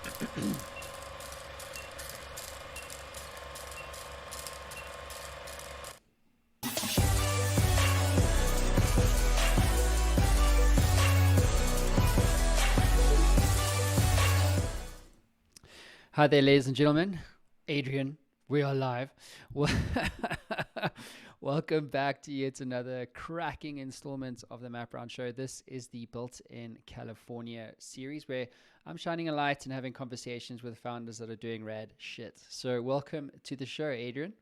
Hi there, ladies and gentlemen. Adrian, we are live. Welcome back to yet another cracking installment of the Map Round Show. This is the Built in California series where I'm shining a light and having conversations with founders that are doing rad shit. So, welcome to the show, Adrian.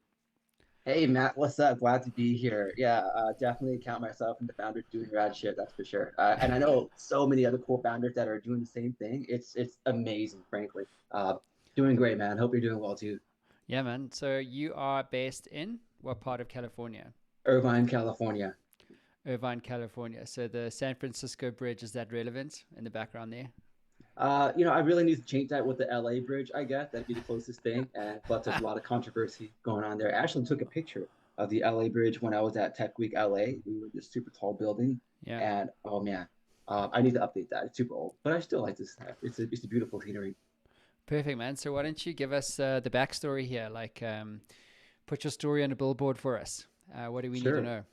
Hey Matt, what's up? Glad to be here. Yeah, definitely count myself in the founders doing rad shit, that's for sure. And I know so many other cool founders that are doing the same thing. It's amazing, frankly. Doing great, man. Hope you're doing well too. Yeah, man. So, you are based in what part of California? Irvine, California. Irvine, California. So, the San Francisco Bridge, is that relevant in the background there? I really need to change that with the LA bridge, I guess. That'd be the closest thing. And plus there's a lot of controversy going on there. I actually took a picture of the LA bridge when I was at Tech Week LA. We were in this super tall building. Yeah. And oh man, I need to update that. It's super old, but I still like this. It's a beautiful scenery. Perfect, man. So why don't you give us the backstory here? Put your story on a billboard for us. What do we need to Sure. know?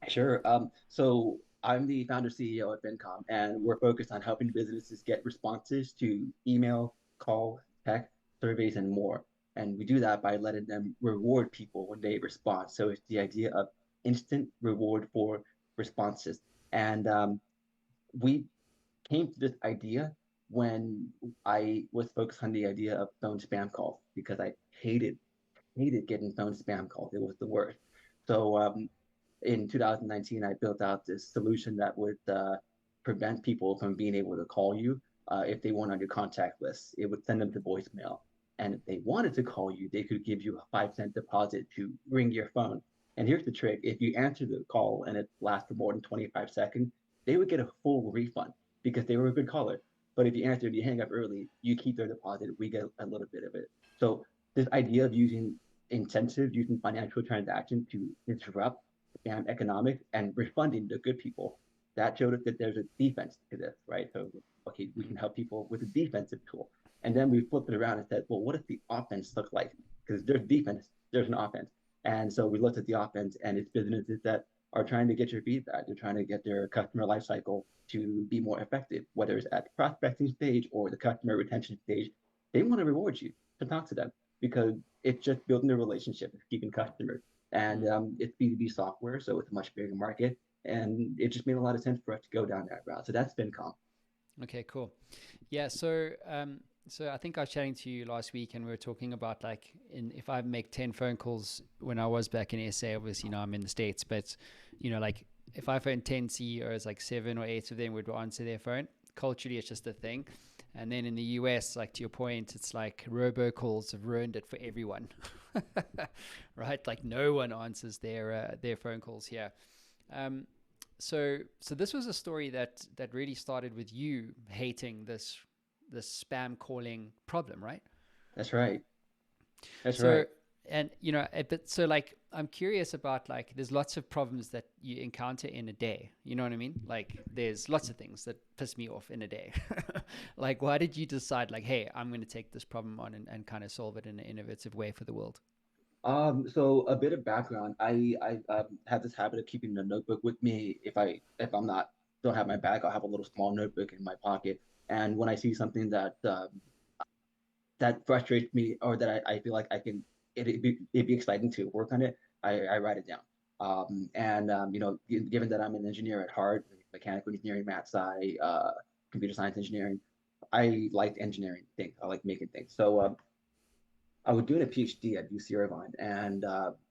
Sure. So I'm the founder CEO at FynCom, and we're focused on helping businesses get responses to email, call, text, surveys, and more. And we do that by letting them reward people when they respond. So it's the idea of instant reward for responses. And we came to this idea when I was focused on the idea of phone spam calls because I hated getting phone spam calls. It was the worst. So in 2019, I built out this solution that would prevent people from being able to call you if they weren't on your contact list. It would send them to voicemail. And if they wanted to call you, they could give you a 5 cent deposit to ring your phone. And here's the trick: if you answer the call and it lasts for more than 25 seconds, they would get a full refund because they were a good caller. But if you answer and you hang up early, you keep their deposit. We get a little bit of it. So this idea of using incentives, using financial transactions to disrupt scam economics and refunding the good people, that showed us that there's a defense to this, right? So, okay, we can help people with a defensive tool. And then we flipped it around and said, well, what does the offense look like? Because there's defense, there's an offense. And so we looked at the offense, and it's businesses that are trying to get your feedback. They're trying to get their customer life cycle to be more effective, whether it's at the prospecting stage or the customer retention stage. They want to reward you to talk to them because it's just building a relationship, it's keeping customers. And Mm. it's B2B software, so it's a much bigger market. And it just made a lot of sense for us to go down that route. So that's FinCom. Okay, cool. Yeah, so I think I was chatting to you last week, and we were talking about if I make 10 phone calls when I was back in SA. Obviously now I'm in the States, but if I phone 10 CEOs, like 7 or 8 of them would answer their phone. Culturally, it's just a thing. And then in the US, like to your point, it's like robocalls have ruined it for everyone, right? Like no one answers their phone calls here. Um, so this was a story that really started with you hating this spam calling problem, right? That's right. That's So right. and but so like I'm curious about, like, there's lots of problems that you encounter in a day. You know what I mean? Like there's lots of things that piss me off in a day. Like why did you decide, like, hey, I'm going to take this problem on and kind of solve it in an innovative way for the world? So a bit of background. I have this habit of keeping a notebook with me. If I'm not don't have my bag, I'll have a little small notebook in my pocket. And when I see something that frustrates me or that I feel like it'd be exciting to work on it, I write it down. Given that I'm an engineer at heart, mechanical engineering, math sci, computer science engineering, I like engineering things. I like making things. So I was doing a PhD at UC Irvine, and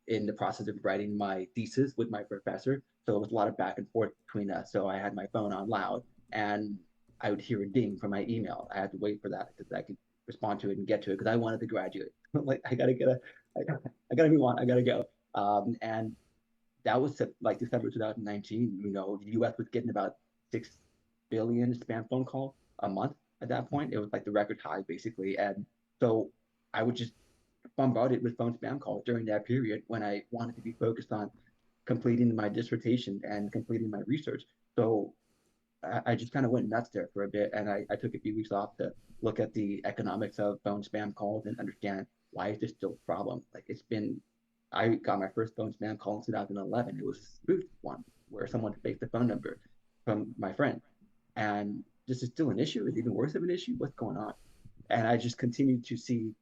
in the process of writing my thesis with my professor, so it was a lot of back and forth between us. So I had my phone on loud, and I would hear a ding from my email. I had to wait for that because I could respond to it and get to it because I wanted to graduate. Like I gotta move on. I gotta go. And that was like December 2019. The U.S. was getting about 6 billion spam phone calls a month at that point. It was like the record high basically, and so I would just bombarded with phone spam calls during that period when I wanted to be focused on completing my dissertation and completing my research. So I just kind of went nuts there for a bit, and I took a few weeks off to look at the economics of phone spam calls and understand why is this still a problem. Like it's been, I got my first phone spam call in 2011. It was a spoofed one where someone faked the phone number from my friend, and this is still an issue. It's even worse of an issue. What's going on? And I just continued to see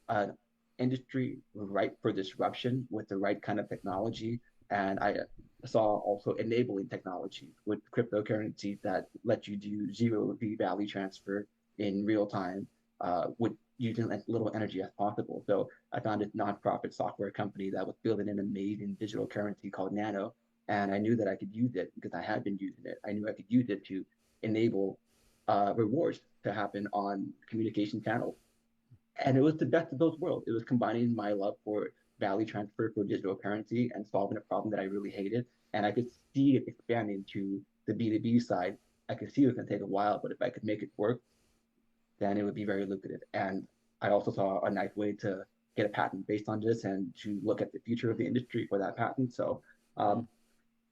an industry ripe for disruption with the right kind of technology. And I saw also enabling technology with cryptocurrencies that let you do zero V value transfer in real time with using as little energy as possible. So I found a nonprofit software company that was building an amazing digital currency called Nano. And I knew that I could use it because I had been using it. I knew I could use it to enable rewards to happen on communication channels. And it was the best of both worlds. It was combining my love for value transfer for digital currency and solving a problem that I really hated. And I could see it expanding to the B2B side. I could see it was going to take a while, but if I could make it work, then it would be very lucrative. And I also saw a nice way to get a patent based on this and to look at the future of the industry for that patent. So Mm.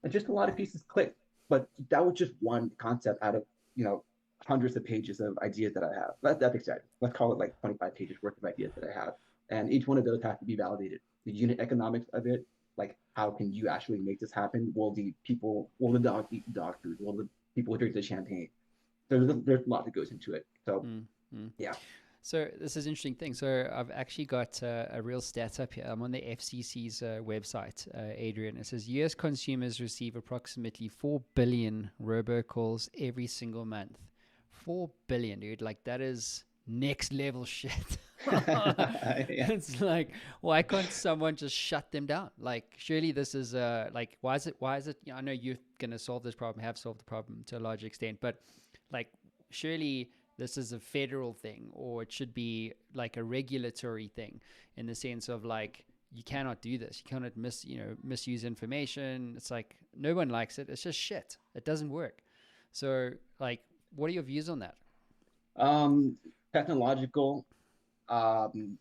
and just a lot of pieces clicked. But that was just one concept out of, you know, hundreds of pages of ideas that I have. That's exciting. Let's call it like 25 pages worth of ideas that I have. And each one of those has to be validated. The unit economics of it, like how can you actually make this happen? Will the dog eat the dog food? Will the people drink the champagne? There's a lot that goes into it. So Mm. Mm. yeah. So this is an interesting thing. So I've actually got a real stat up here. I'm on the FCC's website, Adrian. It says U.S. consumers receive approximately 4 billion robocalls every single month. 4 billion, dude. Like that is next level shit. Yeah. It's like, why can't someone just shut them down? Like, surely this is like, why is it, I know you're going to solve this problem, have solved the problem to a large extent, but like, surely this is a federal thing, or it should be like a regulatory thing in the sense of like, you cannot do this. You cannot misuse information. It's like, no one likes it. It's just shit. It doesn't work. So like, what are your views on that? Um, technological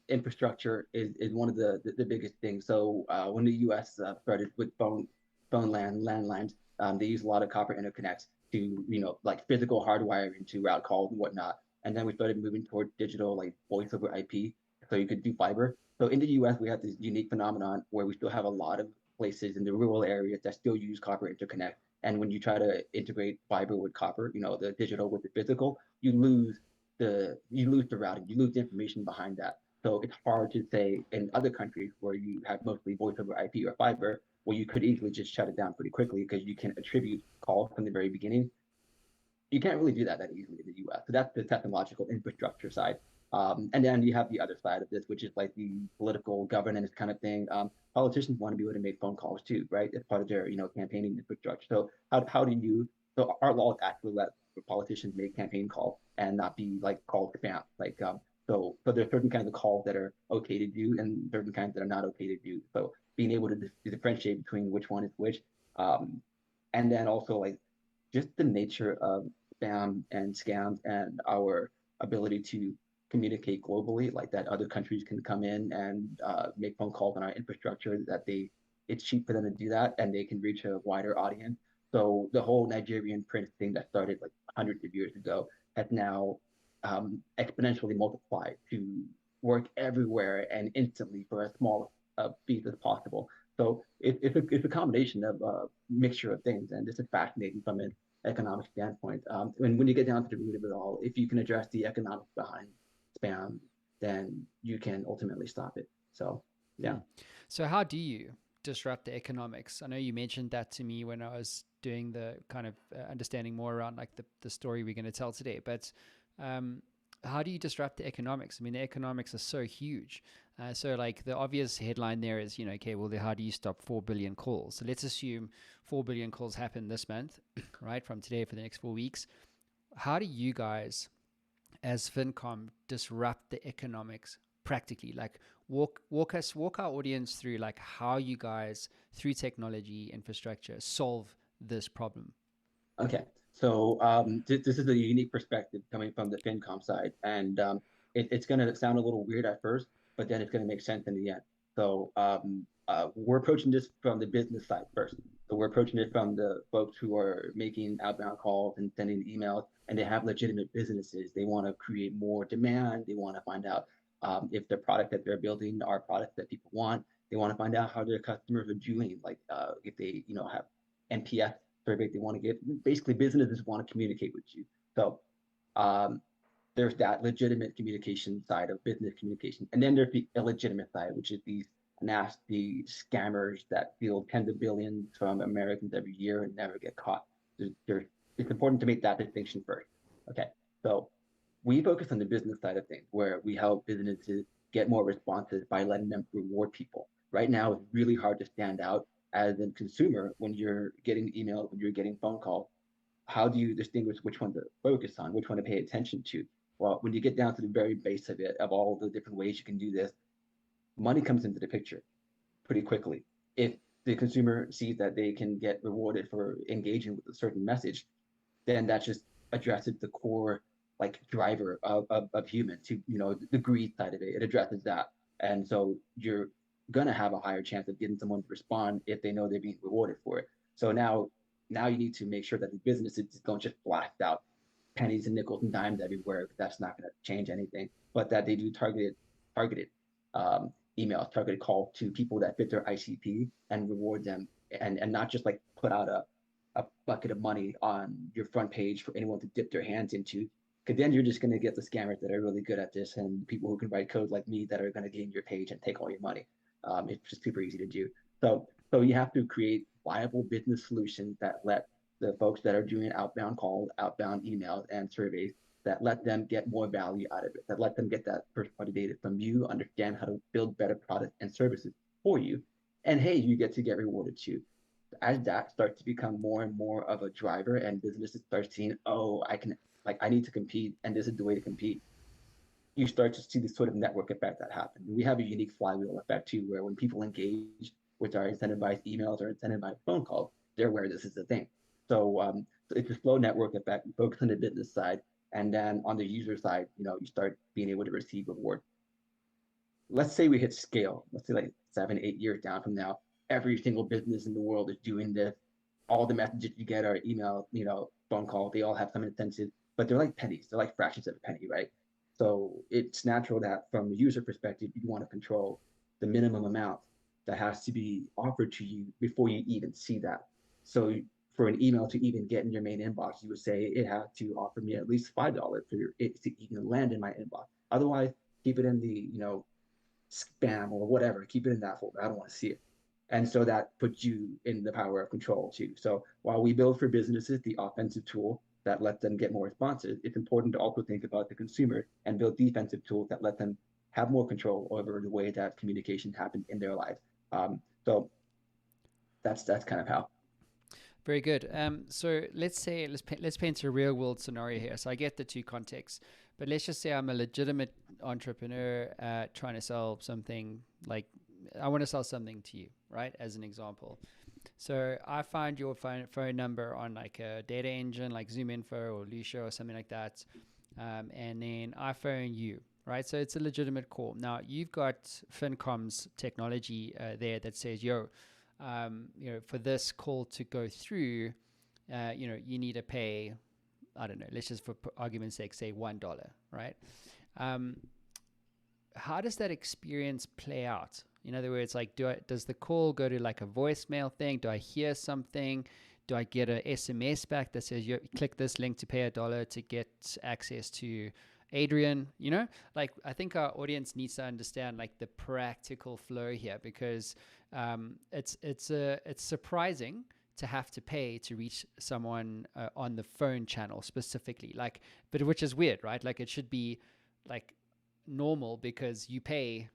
infrastructure is one of the biggest things. So when the U.S. Started with landlines, they use a lot of copper interconnects to like physical hardwiring to route calls and whatnot. And then we started moving toward digital like voice over IP, so you could do fiber. So in the U.S. we have this unique phenomenon where we still have a lot of places in the rural areas that still use copper interconnect. And when you try to integrate fiber with copper, the digital with the physical, you lose the routing, you lose the information behind that. So it's hard to say in other countries where you have mostly voice over IP or fiber, where you could easily just shut it down pretty quickly because you can attribute calls from the very beginning. You can't really do that easily in the US. So that's the technological infrastructure side. And then you have the other side of this, which is like the political governance kind of thing. Politicians want to be able to make phone calls too, right? As part of their, campaigning infrastructure. So so our laws actually let politicians make campaign calls and not be like called spam. Like, so there's certain kinds of calls that are okay to do and certain kinds that are not okay to do. So being able to differentiate between which one is which. Um, and then also like just the nature of spam and scams and our ability to communicate globally, like that other countries can come in and make phone calls on our infrastructure, it's cheap for them to do that and they can reach a wider audience. So the whole Nigerian prince thing that started like hundreds of years ago has now exponentially multiplied to work everywhere and instantly for as small a fee as possible. So it's a combination of a mixture of things, and this is fascinating from an economic standpoint. When you get down to the root of it all, if you can address the economics behind spam, then you can ultimately stop it. So, yeah. Hmm. So how do you disrupt the economics? I know you mentioned that to me when I was doing the kind of understanding more around like the story we're going to tell today, but um, how do you disrupt the economics? I mean, the economics are so huge. So like the obvious headline there is, okay, well, how do you stop 4 billion calls? So let's assume 4 billion calls happen this month, right? From today for the next 4 weeks. How do you guys as FynCom disrupt the economics practically? Like walk our audience through like how you guys through technology infrastructure solve this problem. Okay. So this is a unique perspective coming from the FinCom side, and it's going to sound a little weird at first, but then it's going to make sense in the end. So we're approaching this from the business side first. So we're approaching it from the folks who are making outbound calls and sending emails, and they have legitimate businesses. They want to create more demand. They want to find out if the product that they're building are products that people want. They want to find out how their customers are doing, like if they, have NPS survey they want to get. Basically, businesses want to communicate with you. So um, there's that legitimate communication side of business communication. And then there's the illegitimate side, which is these nasty scammers that steal tens of billions from Americans every year and never get caught. It's important to make that distinction first. Okay, so we focus on the business side of things where we help businesses get more responses by letting them reward people. Right now, it's really hard to stand out as a consumer when you're getting emails, when you're getting phone calls. How do you distinguish which one to focus on, which one to pay attention to? Well, when you get down to the very base of it, of all the different ways you can do this, money comes into the picture pretty quickly. If the consumer sees that they can get rewarded for engaging with a certain message, then that just addresses the core like driver of human to the greed side of it. It addresses that, and so you're gonna have a higher chance of getting someone to respond if they know they're being rewarded for it. So now you need to make sure that the businesses don't just blast out pennies and nickels and dimes everywhere. That's not going to change anything, but that they do targeted um, emails, targeted calls to people that fit their ICP and reward them, and not just like put out a bucket of money on your front page for anyone to dip their hands into. Because then you're just going to get the scammers that are really good at this and people who can write code like me that are going to get in your page and take all your money. It's just super easy to do. So you have to create viable business solutions that let the folks that are doing outbound calls, outbound emails, and surveys that let them get more value out of it, that let them get that first party data from you, understand how to build better products and services for you. And hey, you get to get rewarded too. As that starts to become more and more of a driver and businesses start seeing, oh, I need to compete and this is the way to compete, you start to see this sort of network effect that happens. We have a unique flywheel effect too, where when people engage with our incentivized emails or incentivized phone calls, they're aware this is the thing. So it's a slow network effect. We focus on the business side, and then on the user side, you start being able to receive reward. Let's say we hit scale. Let's say like 7, 8 years down from now, every single business in the world is doing this. All the messages you get are email, phone call. They all have some incentive, but they're like pennies. They're like fractions of a penny, right? So it's natural that from the user perspective, you want to control the minimum amount that has to be offered to you before you even see that. So for an email to even get in your main inbox, you would say it has to offer me at least $5 for it to even land in my inbox. Otherwise, keep it in the spam or whatever. Keep it in that folder. I don't want to see it. And so that puts you in the power of control too. So while we build for businesses the offensive tool that lets them get more responses, it's important to also think about the consumer and build defensive tools that let them have more control over the way that communication happens in their lives. So that's kind of how. Very good. So let's say let's paint a real world scenario here. So I get the two contexts, but let's just say I'm a legitimate entrepreneur trying to sell something. Like I want to sell something to you, right? As an example. So I find your phone number on like a data engine like Zoom Info or Lucia or something like that, and then I phone you. Right, so it's a legitimate call. Now you've got FynCom's technology there that says, "Yo, for this call to go through, you need to pay, I don't know, let's just for argument's sake say $1, right? Um, how does that experience play out? In other words, like, does the call go to like a voicemail thing? Do I hear something? Do I get a SMS back that says you click this link to pay $1 to get access to Adrian? Like I think our audience needs to understand like the practical flow here because it's surprising to have to pay to reach someone on the phone channel specifically. Like, but which is weird, right? Like it should be like normal because you pay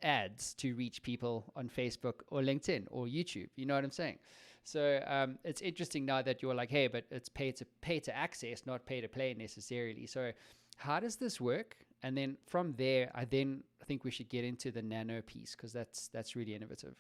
ads to reach people on Facebook or LinkedIn or YouTube. You know what I'm saying? So it's interesting now that you're like, hey, but it's pay to access, not pay to play necessarily. So how does this work? And then from there, I think we should get into the nano piece because that's really innovative.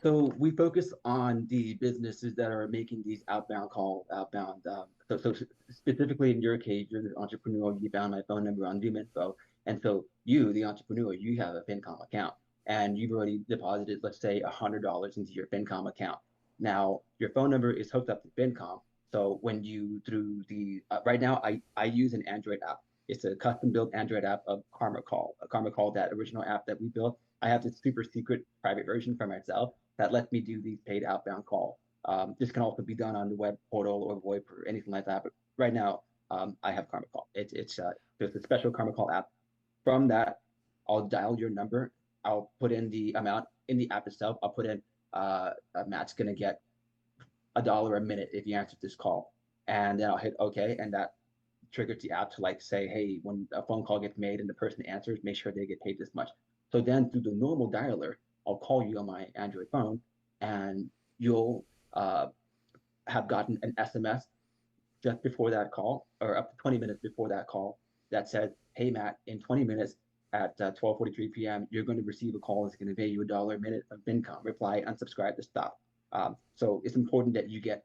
So we focus on the businesses that are making these outbound calls, outbound. So specifically in your case, you're the entrepreneur. You found my phone number on Zoom Info, and so you, the entrepreneur, you have a FinCom account, and you've already deposited, let's say, $100 into your FinCom account. Now your phone number is hooked up to FynCom. So when you through the right now, I use an Android app. It's a custom built Android app of KarmaCall. A KarmaCall, that original app that we built. I have this super secret private version for myself that lets me do these paid outbound calls. This can also be done on the web portal or VoIP or anything like that. But right now, I have KarmaCall. It's there's a special KarmaCall app. From that, I'll dial your number. I'll put in the amount in the app itself. I'll put in Matt's gonna get $1 a minute if you answer this call, and then I'll hit OK, and that triggers the app to like say, hey, when a phone call gets made and the person answers, make sure they get paid this much. So then through the normal dialer, I'll call you on my Android phone, and you'll have gotten an SMS just before that call, or up to 20 minutes before that call, that said, hey, Matt, in 20 minutes at 12:43 p.m., you're going to receive a call that's going to pay you $1 a minute of FynCom. Reply, unsubscribe to stop. So it's important that you get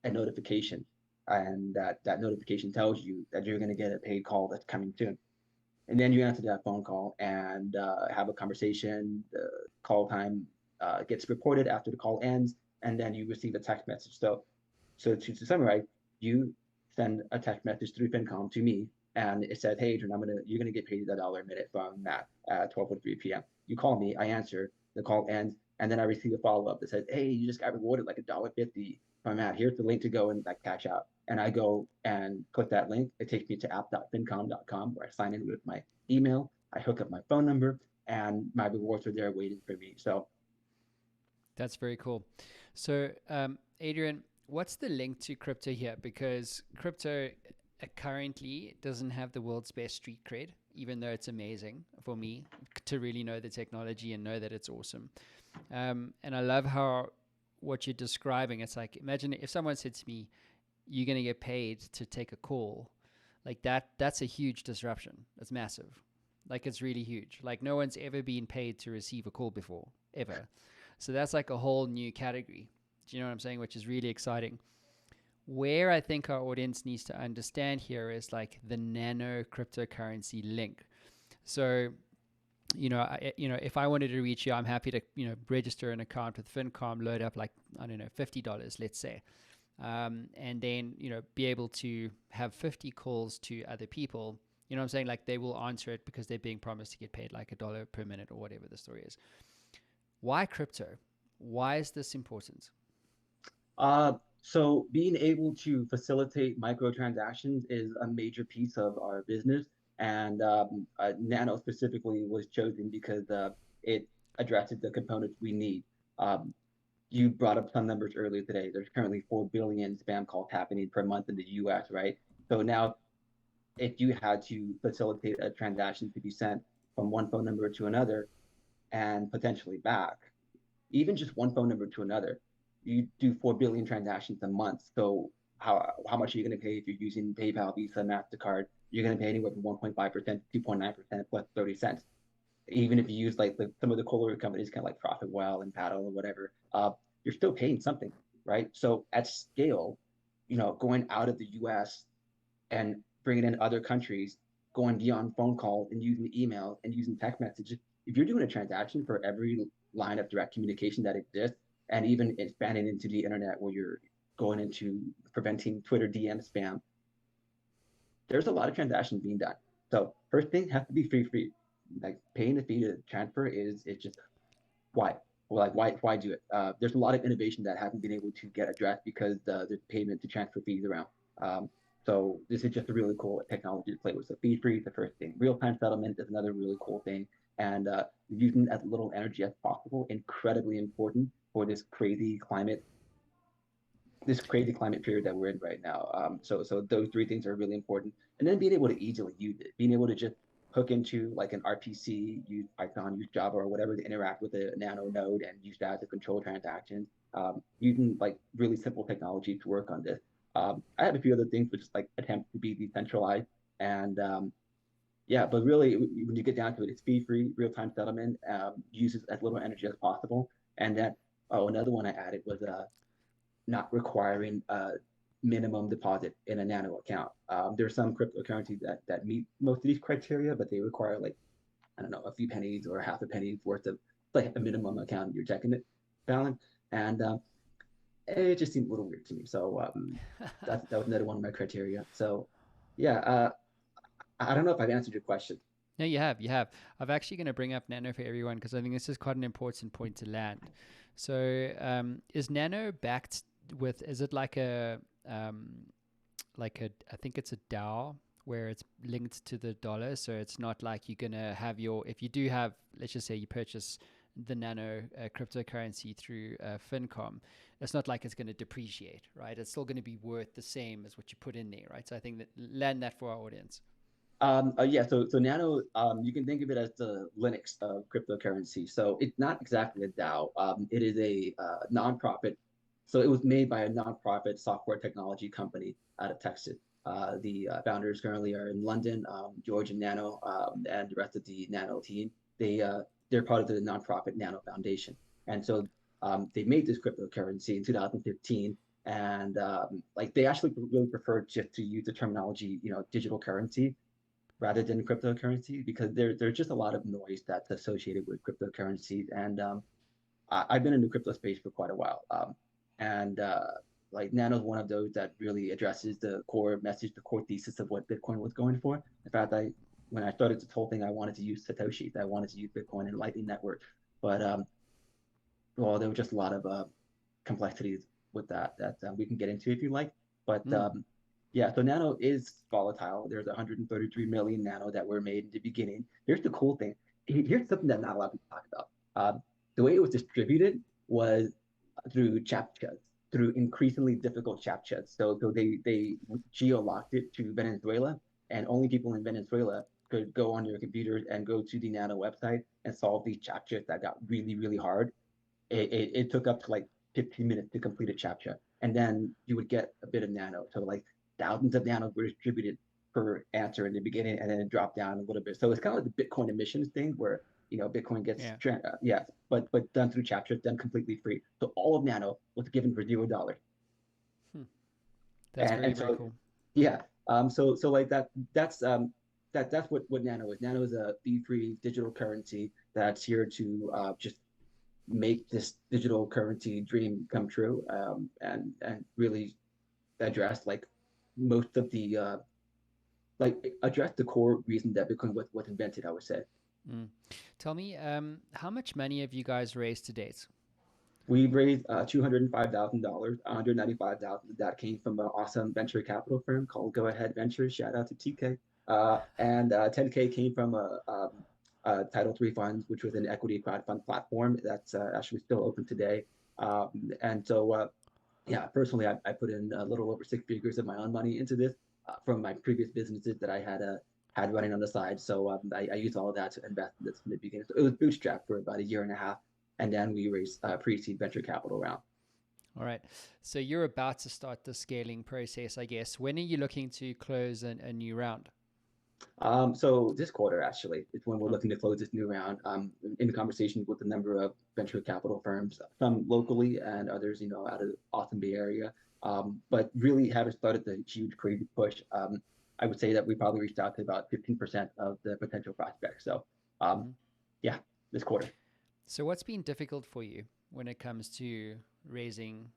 a notification, and that notification tells you that you're going to get a paid call that's coming soon. And then you answer that phone call and have a conversation. The call time gets reported after the call ends, and then you receive a text message. So to summarize, you send a text message through FynCom to me, and it says, "Hey, Adrian, you're gonna get paid $1 a minute from Matt at 12:43 p.m." You call me, I answer, the call ends, and then I receive a follow up that says, "Hey, you just got rewarded like $1.50 from Matt. Here's the link to go and like cash out." And I go and click that link. It takes me to app.fyncom.com, where I sign in with my email. I hook up my phone number, and my rewards are there waiting for me. So That's very cool. So, Adrian, what's the link to crypto here? Because crypto currently doesn't have the world's best street cred, even though it's amazing for me to really know the technology and know that it's awesome. And I love how what you're describing, it's like, imagine if someone said to me, you're going to get paid to take a call, like that's a huge disruption. It's massive. Like it's really huge. Like no one's ever been paid to receive a call before, ever. So that's like a whole new category. Do you know what I'm saying? Which is really exciting. Where I think our audience needs to understand here is like the nano cryptocurrency link. So, if I wanted to reach you, I'm happy to, register an account with FynCom, load up like, I don't know, $50, let's say. And then, be able to have 50 calls to other people. You know what I'm saying? Like they will answer it because they're being promised to get paid like $1 per minute or whatever the story is. Why crypto? Why is this important? So being able to facilitate microtransactions is a major piece of our business, and Nano specifically was chosen because it addresses the components we need. Um, you brought up some numbers earlier today. There's currently 4 billion spam calls happening per month in the US, right? So now, if you had to facilitate a transaction to be sent from one phone number to another and potentially back, even just one phone number to another, you do 4 billion transactions a month. So how much are you going to pay if you're using PayPal, Visa, MasterCard? You're going to pay anywhere from 1.5% to 2.9% plus 30 cents. Even if you use like some of the cooler companies, kind of like Profitwell and Paddle or whatever, you're still paying something, right? So at scale, going out of the US and bringing in other countries, going beyond phone calls and using email and using text messages. If you're doing a transaction for every line of direct communication that exists, and even expanding into the internet where you're going into preventing Twitter DM spam, there's a lot of transactions being done. So first thing has to be free. Like paying the fee to transfer is it's just why? Well, like why do it? There's a lot of innovation that hasn't been able to get addressed because there's payment to transfer fees around. So this is just a really cool technology to play with. So fee free is the first thing. Real time settlement is another really cool thing, and using as little energy as possible, incredibly important for this crazy climate period that we're in right now. So those three things are really important, and then being able to easily use it, being able to just hook into like an RPC, use Python, use Java or whatever to interact with a Nano node and use that to control transactions. Using like really simple technology to work on this. I have a few other things, which is like attempts to be decentralized, and yeah, but really when you get down to it, it's fee free, real time settlement, uses as little energy as possible, and then another one I added was not requiring a minimum deposit in a Nano account. There are some cryptocurrencies that meet most of these criteria, but they require like, I don't know, a few pennies or half a penny worth of like a minimum account in your checking it balance. And it just seemed a little weird to me. So that was another one of my criteria. So yeah, I don't know if I've answered your question. No, you have. You have. I'm actually going to bring up Nano for everyone because I think this is quite an important point to land. So, is Nano backed with? Is it um, like a? I think it's a DAO where it's linked to the dollar. So it's not like you're going to have your. If you do have, let's just say you purchase the Nano cryptocurrency through FynCom, it's not like it's going to depreciate, right? It's still going to be worth the same as what you put in there, right? So I think that land that for our audience. Yeah, so Nano, you can think of it as the Linux of cryptocurrency. So it's not exactly a DAO. It is a nonprofit. So it was made by a nonprofit software technology company out of Texas. The founders currently are in London, George and Nano, and the rest of the Nano team. They're part of the nonprofit Nano Foundation, and so they made this cryptocurrency in 2015. And like they actually really prefer just to use the terminology, digital currency rather than cryptocurrency because there's just a lot of noise that's associated with cryptocurrencies. And I've been in the crypto space for quite a while. And like Nano is one of those that really addresses the core message, the core thesis of what Bitcoin was going for. In fact, when I started this whole thing, I wanted to use Satoshi. I wanted to use Bitcoin and Lightning Network. But well, there were just a lot of complexities with that we can get into if you like. But Mm. yeah, so Nano is volatile. There's 133 million Nano that were made in the beginning. Here's the cool thing. Here's something that not a lot of people talk about. The way it was distributed was through CAPTCHAs, through increasingly difficult CAPTCHAs. So they geo-locked it to Venezuela, and only people in Venezuela could go on their computers and go to the Nano website and solve these CAPTCHAs that got really, really hard. It took up to like 15 minutes to complete a chapter. And then you would get a bit of nano. So like thousands of nanos were distributed per answer in the beginning, and then it dropped down a little bit. So it's kind of like the Bitcoin emissions thing where, Bitcoin gets, Yeah. yeah, but done through chapters, done completely free. So all of nano was given for $0. Hmm. That's And very, very so, cool. yeah. So like that's what nano is. Nano is a fee-free digital currency that's here to just make this digital currency dream come true, and really address like most of the like address the core reason that Bitcoin was invented, I would say. Mm. Tell me, how much money have you guys raised to date? We raised $205,000, 195,000 that came from an awesome venture capital firm called Go Ahead Ventures. Shout out to TK. And 10K came from Title III Funds, which was an equity crowdfund platform that's actually still open today. And so, yeah, personally, I put in a little over six figures of my own money into this from my previous businesses that I had running on the side. So I used all of that to invest in this in the beginning. So it was bootstrapped for about a year and a half, and then we raised pre-seed venture capital round. All right. So you're about to start the scaling process, I guess. When are you looking to close a new round? So this quarter actually is when we're Oh, looking to close this new round. In conversations with a number of venture capital firms, some locally and others, out of the Austin Bay area. But really haven't started the huge crazy push. I would say that we probably reached out to about 15% of the potential prospects. So um, mhm. yeah, this quarter. So what's been difficult for you when it comes to raising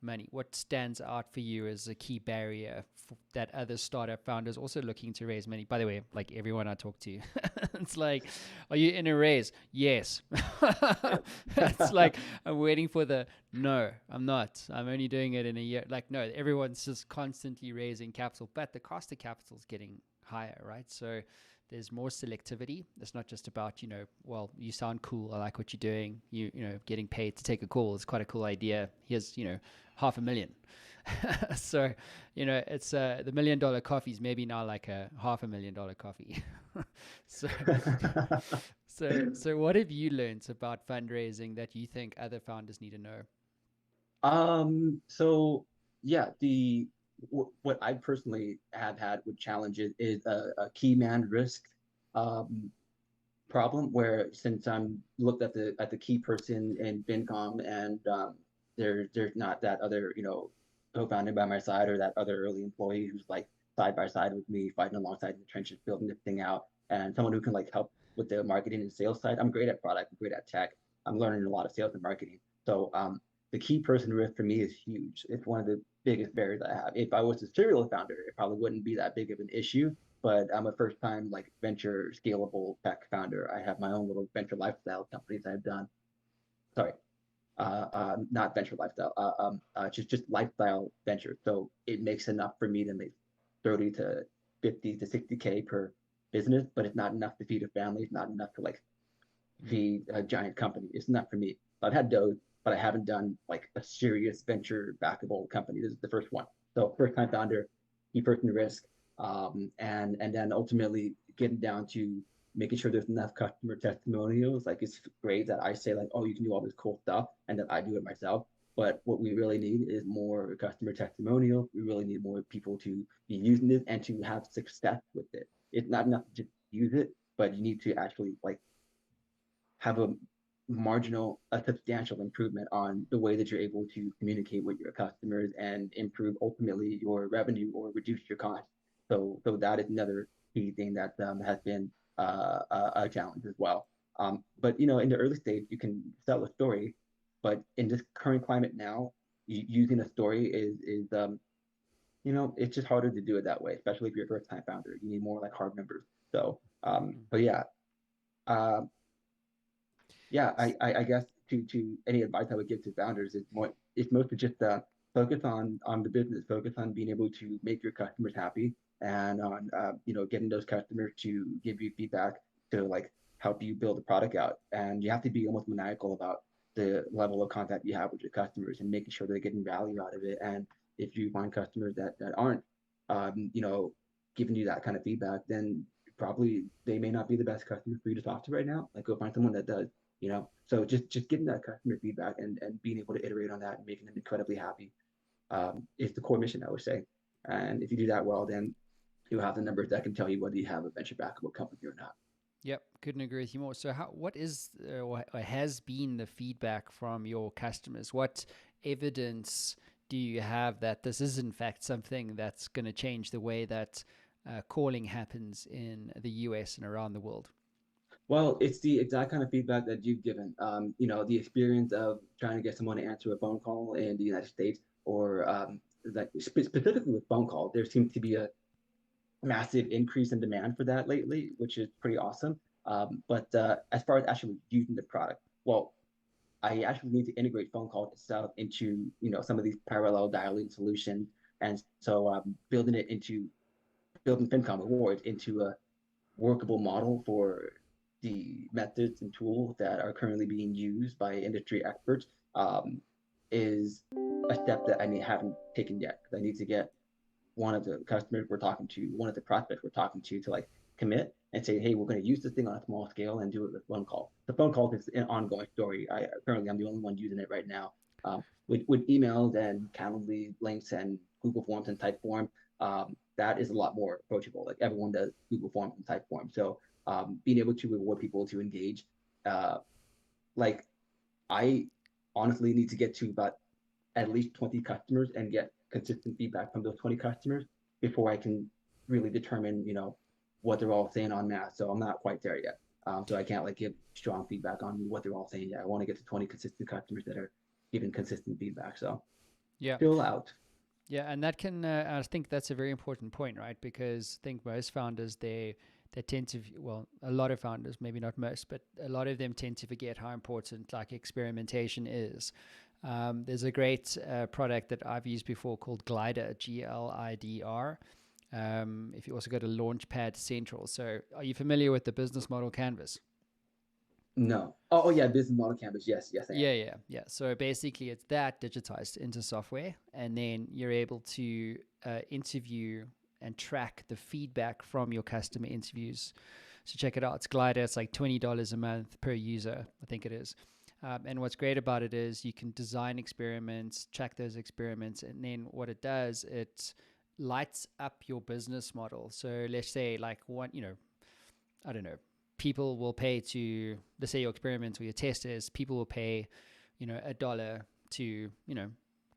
money? What stands out for you as a key barrier that other startup founders also looking to raise money? By the way, like everyone I talk to, it's like, are you in a raise? Yes. It's like, I'm waiting for the no, I'm not. I'm only doing it in a year. Like, no, everyone's just constantly raising capital, but the cost of capital is getting higher, right? So there's more selectivity. It's not just about, well, you sound cool. I like what you're doing. Getting paid to take a call is quite a cool idea. Here's, 500,000. So, it's the $1 million coffee is maybe now like a $500,000 coffee. so, so what have you learned about fundraising that you think other founders need to know? So yeah, what I personally have had with challenges is a key man risk um, problem where since I'm looked at the key person in FynCom and there's not that other co-founder by my side or that other early employee who's like side by side with me fighting alongside in the trenches building this thing out and someone who can like help with the marketing and sales side. I'm great at product, I'm great at tech. I'm learning a lot of sales and marketing. So the key person risk for me is huge. It's one of the biggest barriers I have. If I was a serial founder, it probably wouldn't be that big of an issue. But I'm a first time like venture scalable tech founder. I have my own little venture lifestyle companies I've done. Sorry, not venture lifestyle, just lifestyle venture. So it makes enough for me to make 30 to 50 to 60K per business, but it's not enough to feed a family. It's not enough to like feed a giant company. It's not for me. I've had those, but I haven't done like a serious venture backable company. This is the first one. So first time founder, key person risk, and then ultimately getting down to making sure there's enough customer testimonials. Like it's great that I say like, oh, you can do all this cool stuff, and that I do it myself. But what we really need is more customer testimonials. We really need more people to be using this and to have success with it. It's not enough to just use it, but you need to actually like have a substantial improvement on the way that you're able to communicate with your customers and improve ultimately your revenue or reduce your costs. So that is another key thing that has been a challenge as well. But in the early stage, you can sell a story, but in this current climate now, using a story is it's just harder to do it that way, especially if you're a first time founder. You need more like hard numbers. So, but yeah, uh, yeah, I guess to any advice I would give to founders is it's mostly just focus on the business, focus on being able to make your customers happy, and on getting those customers to give you feedback to like help you build the product out. And you have to be almost maniacal about the level of contact you have with your customers and making sure they're getting value out of it. And if you find customers that aren't giving you that kind of feedback, then probably they may not be the best customer for you to talk to right now. Like go find someone that does. So just getting that customer feedback and being able to iterate on that and making them incredibly happy is the core mission, I would say. And if you do that well, then you'll have the numbers that can tell you whether you have a venture backable company or not. Yep, couldn't agree with you more. So, what is or has been the feedback from your customers? What evidence do you have that this is in fact something that's going to change the way that calling happens in the US and around the world? Well, it's the exact kind of feedback that you've given. The experience of trying to get someone to answer a phone call in the United States, or like specifically with phone call, there seems to be a massive increase in demand for that lately, which is pretty awesome. But as far as actually using the product, well, I actually need to integrate phone call itself into some of these parallel dialing solutions, and so building FynCom Awards into a workable model for the methods and tools that are currently being used by industry experts is a step that haven't taken yet, because I need to get one of the customers we're talking to, one of the prospects we're talking to like commit and say, hey, we're going to use this thing on a small scale and do it with phone call. The phone call is an ongoing story. I'm the only one using it right now. With emails and Calendly links and Google Forms and Typeform, that is a lot more approachable. Like everyone does Google Forms and Typeform. So being able to reward people to engage, like I honestly need to get to about at least 20 customers and get consistent feedback from those 20 customers before I can really determine, what they're all saying on mass. So I'm not quite there yet. So I can't like give strong feedback on what they're all saying yet. I want to get to 20 consistent customers that are giving consistent feedback. So Yeah. still out. Yeah, and that can I think that's a very important point, right? Because I think most founders they tend to well, a lot of founders, maybe not most, but a lot of them tend to forget how important like experimentation is. There's a great product that I've used before called Glider, GLIDR. If you also go to Launchpad Central. So, are you familiar with the business model canvas? No. Oh yeah, business model canvas. Yes, I am. Yeah. So basically, it's that digitized into software, and then you're able to interview and track the feedback from your customer interviews. So check it out. It's Glider. It's like $20 a month per user, I think it is. And what's great about it is you can design experiments, track those experiments, and then what it does, it lights up your business model. So let's say like I don't know, people will pay to, let's say your experiment or your test is, people will pay, $1 to,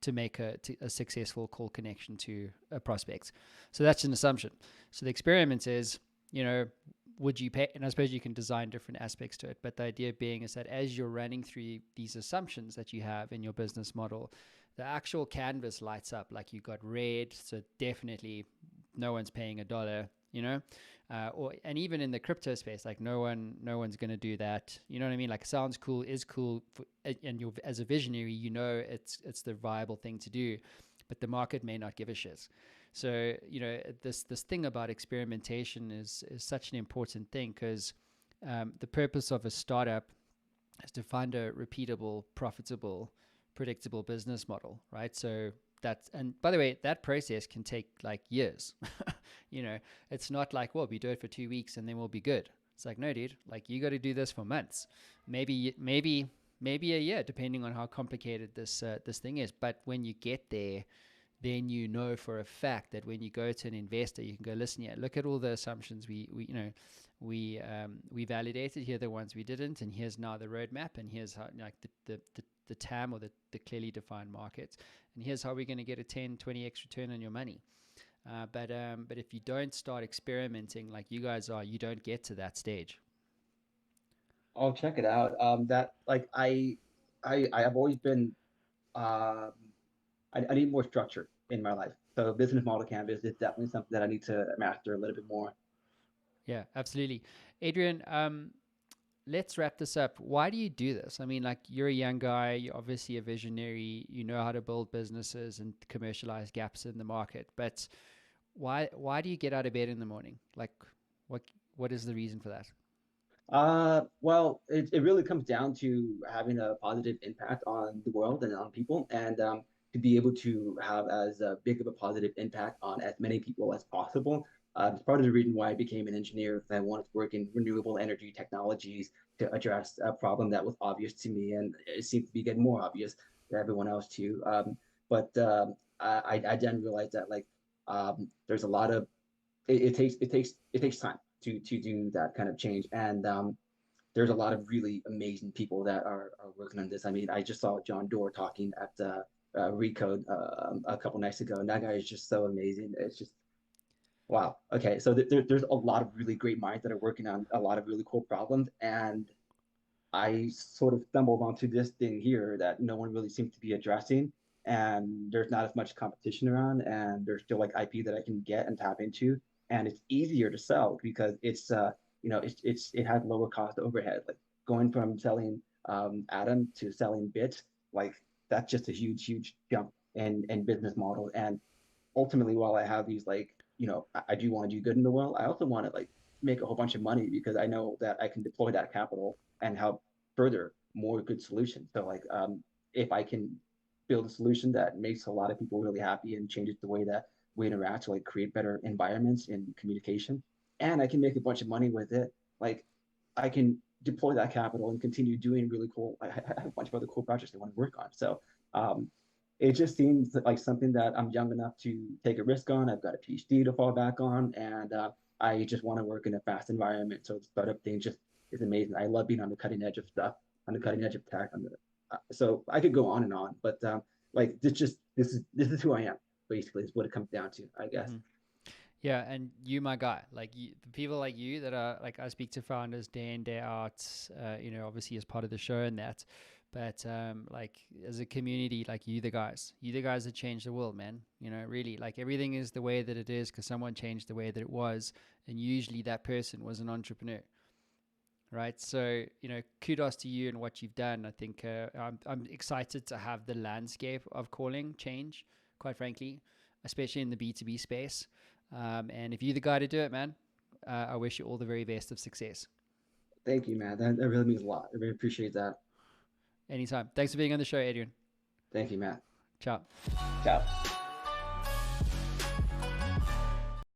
to make a successful call connection to a prospect. So that's an assumption. So the experiment is, would you pay? And I suppose you can design different aspects to it, but the idea being is that as you're running through these assumptions that you have in your business model, the actual canvas lights up. Like you got red, so definitely no one's paying $1, and even in the crypto space, like no one's going to do that. You know what I mean? Like sounds cool, is cool, and you're, as a visionary, it's the viable thing to do, but the market may not give a shit. So, this thing about experimentation is such an important thing, because the purpose of a startup is to find a repeatable, profitable, predictable business model, right? So and by the way, that process can take like years. It's not like, well, we do it for 2 weeks and then we'll be good. It's like, no, dude, like you got to do this for months, maybe a year, depending on how complicated this thing is. But when you get there, then you know for a fact that when you go to an investor, you can go, listen, yeah, look at all the assumptions we validated. Here are the ones we didn't, and here's now the roadmap, and here's how, like the TAM, or the clearly defined markets, and here's how we're going to get a 10, 20x return on your money. But if you don't start experimenting like you guys are, you don't get to that stage. I'll check it out. That like I have always been I need more structure in my life. So business model canvas is definitely something that I need to master a little bit more. Yeah, absolutely. Adrian, let's wrap this up. Why do you do this? I mean, like, you're a young guy, you're obviously a visionary, you know how to build businesses and commercialize gaps in the market, but why do you get out of bed in the morning? Like, what is the reason for that? Well, it really comes down to having a positive impact on the world and on people, and to be able to have as big of a positive impact on as many people as possible. It's part of the reason why I became an engineer. I wanted to work in renewable energy technologies to address a problem that was obvious to me, and it seems to be getting more obvious to everyone else too. But I then realized that like there's a lot of it takes time to do that kind of change. And there's a lot of really amazing people that are working on this. I mean, I just saw John Doerr talking at Recode a couple nights ago, and that guy is just so amazing. It's just wow. Okay, so there's a lot of really great minds that are working on a lot of really cool problems, and I sort of stumbled onto this thing here that no one really seems to be addressing, and there's not as much competition around, and there's still like IP that I can get and tap into, and it's easier to sell because it has lower cost overhead. Like going from selling Atom to selling bits, like that's just a huge jump in business model. And ultimately, while I have these like I do want to do good in the world, I also want to like make a whole bunch of money because I know that I can deploy that capital and help further more good solutions. So like if I can build a solution that makes a lot of people really happy and changes the way that we interact to like create better environments in communication, and I can make a bunch of money with it, like I can deploy that capital and continue doing really cool. I have a bunch of other cool projects I want to work on. So it just seems like something that I'm young enough to take a risk on. I've got a PhD to fall back on, and I just want to work in a fast environment. So the startup thing just is amazing. I love being on the cutting edge of stuff, on the cutting edge of tech. So I could go on and on, but like this is who I am. Basically, is what it comes down to, I guess. Mm-hmm. Yeah, and you, my guy, like the people like you that are like, I speak to founders day in, day out, obviously as part of the show and that, but like as a community, like you the guys that change the world, man. Really, like everything is the way that it is because someone changed the way that it was, and usually that person was an entrepreneur, right? So kudos to you and what you've done. I think I'm excited to have the landscape of calling change, quite frankly, especially in the B2B space. And if you're the guy to do it, man, I wish you all the very best of success. Thank you, man. That really means a lot. I really appreciate that. Anytime. Thanks for being on the show, Adrian. Thank you, Matt. Ciao. Ciao.